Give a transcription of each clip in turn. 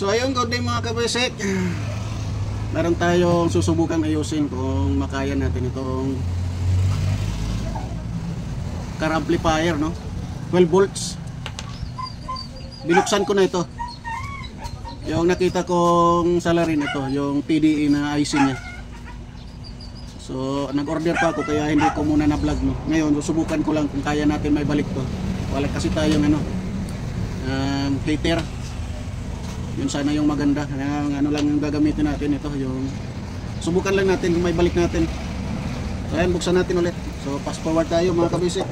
So ayun, good day mga kabesek. Meron tayong susubukan ayusin kung makaya natin itong car amplifier, no? 12 volts. Binuksan ko na ito. Yung nakita kong salarin ito, yung PDE na IC niya. So nag-order pa ako kaya hindi ko muna na-vlog, no? Ngayon susubukan ko lang kung kaya natin may balik to. Wala kasi tayong heater. Yun sana yung maganda. Ano lang yung gagamitin natin, ito yung subukan lang natin kung may balik natin. So ayan, buksan natin ulit. So fast forward tayo mga kabisik.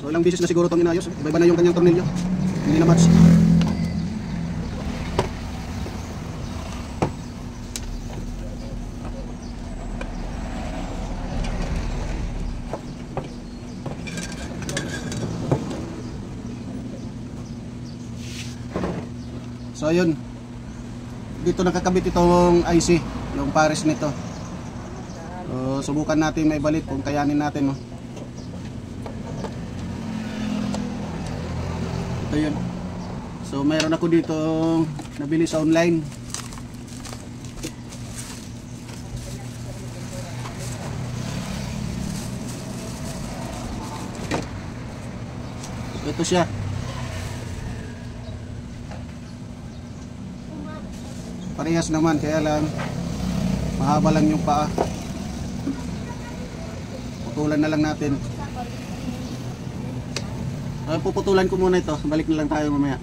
So ilang beses na siguro itong inayos. Iba-iba na yung kanyang tornilyo. Hindi na match. So ayun, dito nakakabit itong IC, yung pares nito. So subukan natin may balik kung kayanin natin, no? Ito yun. So mayroon ako dito nabili sa online. So ito siya. Parehas naman, kaya lang mahaba lang yung paa. Putulan na lang natin. Puputulan ko muna ito. Balik na lang tayo mamaya.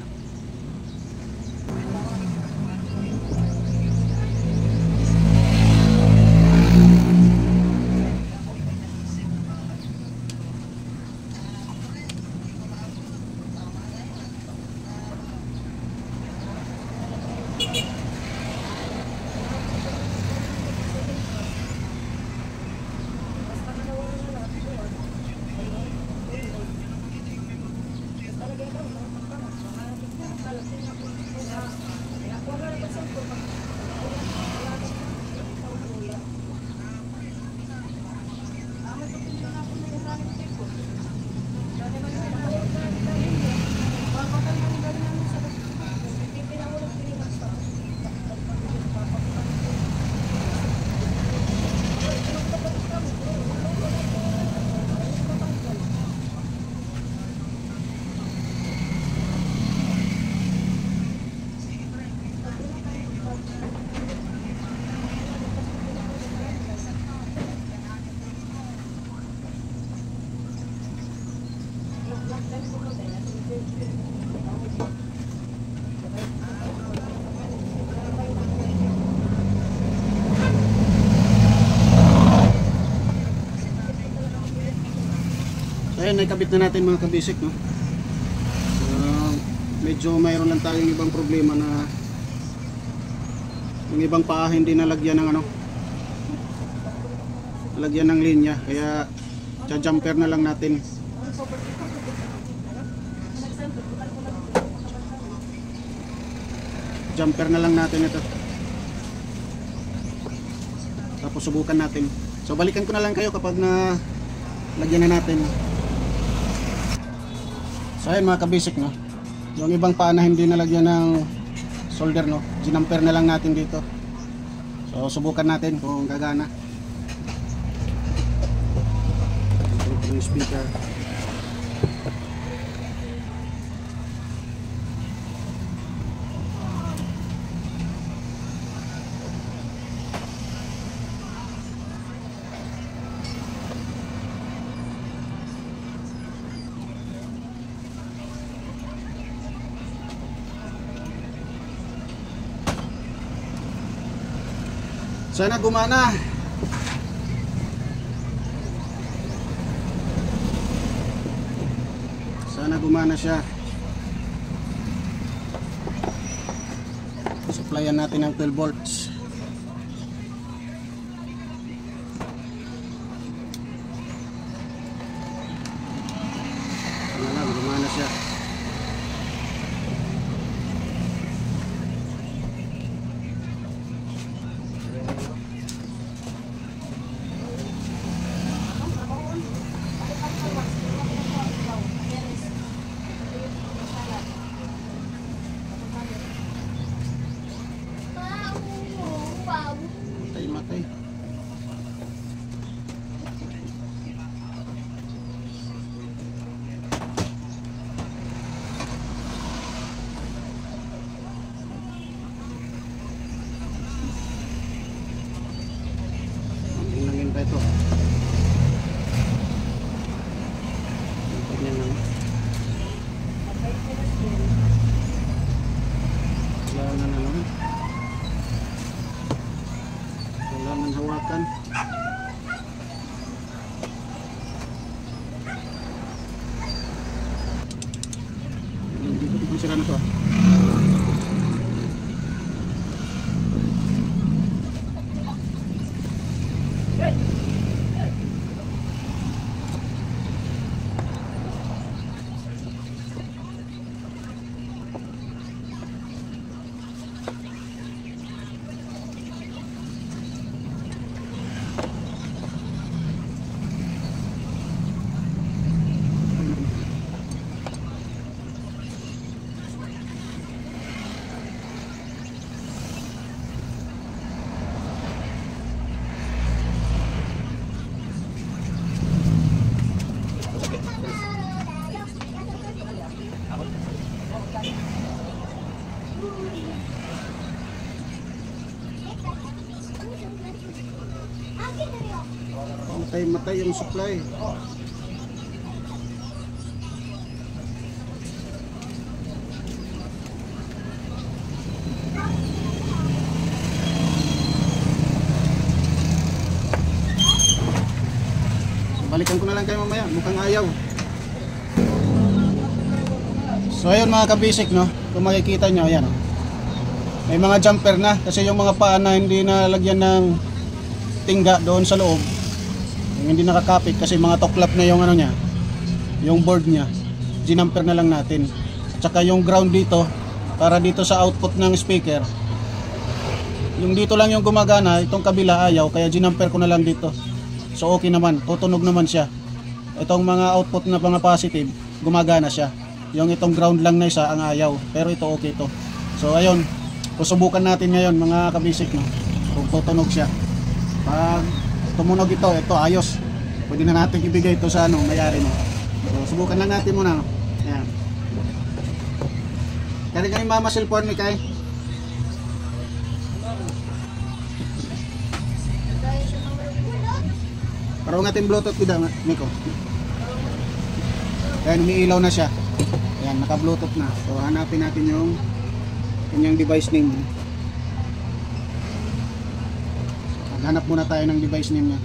Ayan, naikabit na natin mga kabisik, no? Medyo mayroon lang tayong ibang problema na yung ibang paa hindi nalagyan ng nalagyan ng linya, kaya jumper na lang natin. Jumper na lang natin ito. Tapos subukan natin. So balikan ko na lang kayo kapag na lagyan na natin. So ayun mga kabisik, no? Yung ibang paa na hindi nalagyan ng solder, no? Ginamper na lang natin dito. So subukan natin kung gagana. Ito yung speaker. Sana gumana. Sana gumana siya. Supplyan natin ng 12 volts. Gumana siya. Matay. Ang pa ito. Ganyan lang. Kailangan hawakan. Hindi sira na to. Matay yung supply. Balikan ko na lang kayo mamaya, mukhang ayaw. So ayun mga kabisik, no, kung makikita nyo, ayan, no, may mga jumper na kasi yung mga paa na hindi nalagyan ng tingga doon sa loob, yung hindi nakakapit kasi mga toklap na yung ano niya, yung board niya, ginamper na lang natin. Tsaka yung ground dito, para dito sa output ng speaker, yung dito lang yung gumagana, itong kabila ayaw, kaya ginamper ko na lang dito. So okay naman, tutunog naman siya. Itong mga output na mga positive, gumagana siya. Yung itong ground lang na isa ang ayaw, pero ito okay to. So ayun, susubukan natin ngayon mga kabisik, no, kung tutunog siya. Pag tumunog ito ayos, pwede na natin ibigay ito sa ano, may-ari mo. So subukan lang natin muna, no. Ayan. Kaya kayo mama cellphone ni Kai. Parang natin bluetooth ko dyan, Miko. Ayan, umiilaw na siya. Ayan, naka bluetooth na. So hanapin natin yung kanyang device name. Hanap muna tayo ng device name niya.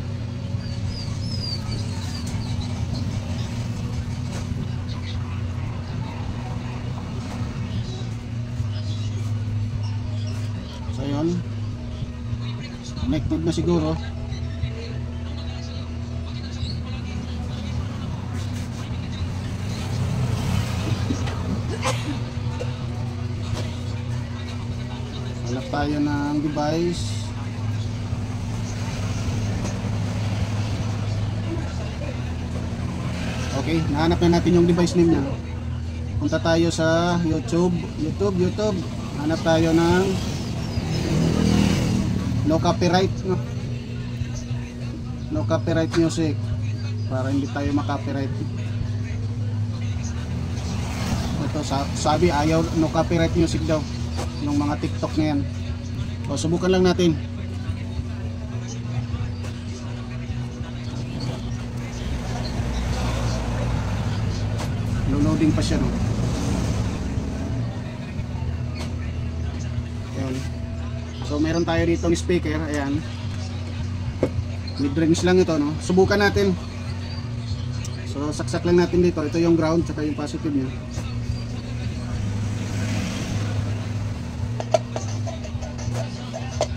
So yun, connected na siguro. Hanap tayo ng device. Okay, nahanap na natin yung device name niya. Punta tayo sa YouTube. Hanap tayo ng no copyright, no? No copyright music, para hindi tayo makopyright. Ito sabi ayaw no copyright music daw ng mga TikTok na yan. O subukan lang natin. Loading pa siya, no. So meron tayo dito ng speaker, ayan. Mid-range lang ito, no? Subukan natin. So saksak lang natin dito. Ito yung ground tsaka yung positive niya.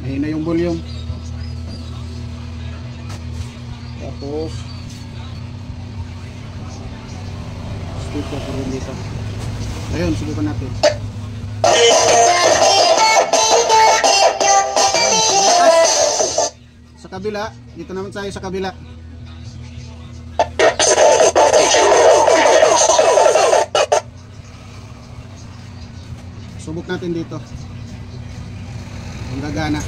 Mahina yung volume. Tapos speaker ko rin dito. Ayun, subukan natin. Sa kabila, dito naman tayo sa kabila. Subok natin dito. Ang gagana.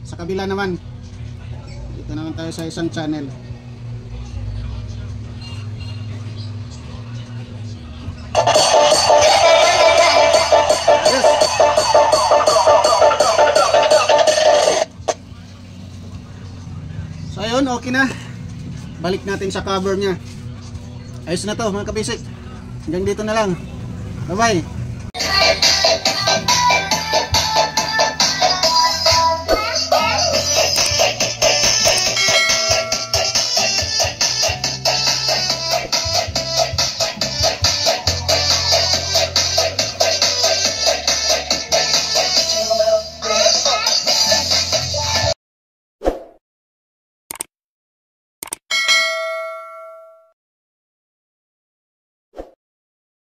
Sa kabila naman. Dito naman tayo sa isang channel. Yes. So ayun, okay na. Balik natin sa cover niya. Ayos na to mga kabisik. Hanggang dito na lang. Bye bye.